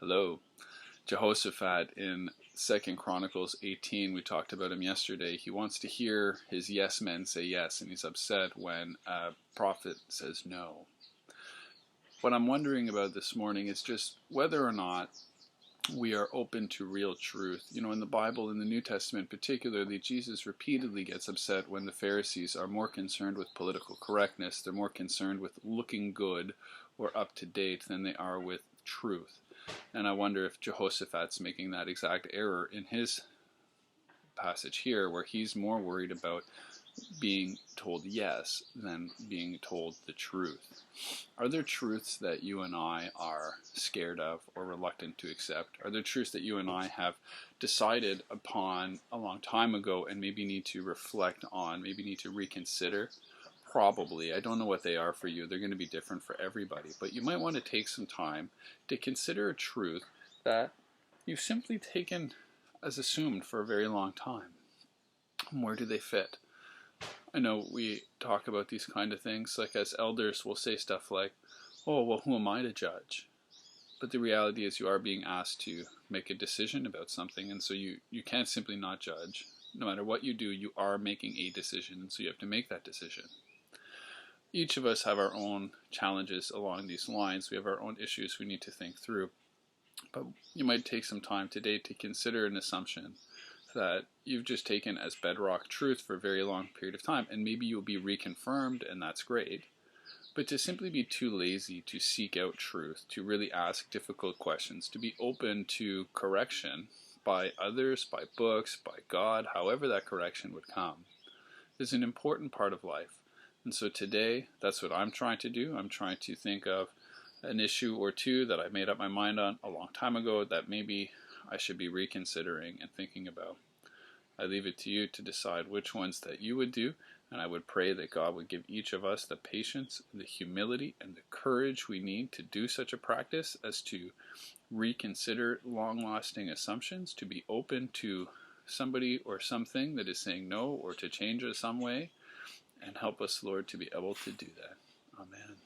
Hello. Jehoshaphat in 2 Chronicles 18, we talked about him yesterday. He wants to hear his yes men say yes, and he's upset when a prophet says no. What I'm wondering about this morning is just whether or not we are open to real truth. You know, in the Bible, in the New Testament particularly, Jesus repeatedly gets upset when the Pharisees are more concerned with political correctness, they're more concerned with looking good or up to date than they are with truth. And I wonder if Jehoshaphat's making that exact error in his passage here, where he's more worried about being told yes than being told the truth. Are there truths that you and I are scared of or reluctant to accept? Are there truths that you and I have decided upon a long time ago and maybe need to reflect on, maybe need to reconsider? Probably. I don't know what they are for you. They're going to be different for everybody. But you might want to take some time to consider a truth that you've simply taken as assumed for a very long time. Where do they fit? I know we talk about these kind of things, like as elders we'll say stuff like, oh, well, who am I to judge? But the reality is you are being asked to make a decision about something, and so you can't simply not judge. No matter what you do, you are making a decision, and so you have to make that decision. Each of us have our own challenges along these lines. We have our own issues we need to think through. But you might take some time today to consider an assumption that you've just taken as bedrock truth for a very long period of time, and maybe you'll be reconfirmed, and that's great. But to simply be too lazy to seek out truth, to really ask difficult questions, to be open to correction by others, by books, by God, however that correction would come, is an important part of life. And so today, that's what I'm trying to do. I'm trying to think of an issue or two that I made up my mind on a long time ago that maybe I should be reconsidering and thinking about. I leave it to you to decide which ones that you would do, and I would pray that God would give each of us the patience, the humility, and the courage we need to do such a practice as to reconsider long-lasting assumptions, to be open to somebody or something that is saying no, or to change us some way, and help us, Lord, to be able to do that. Amen.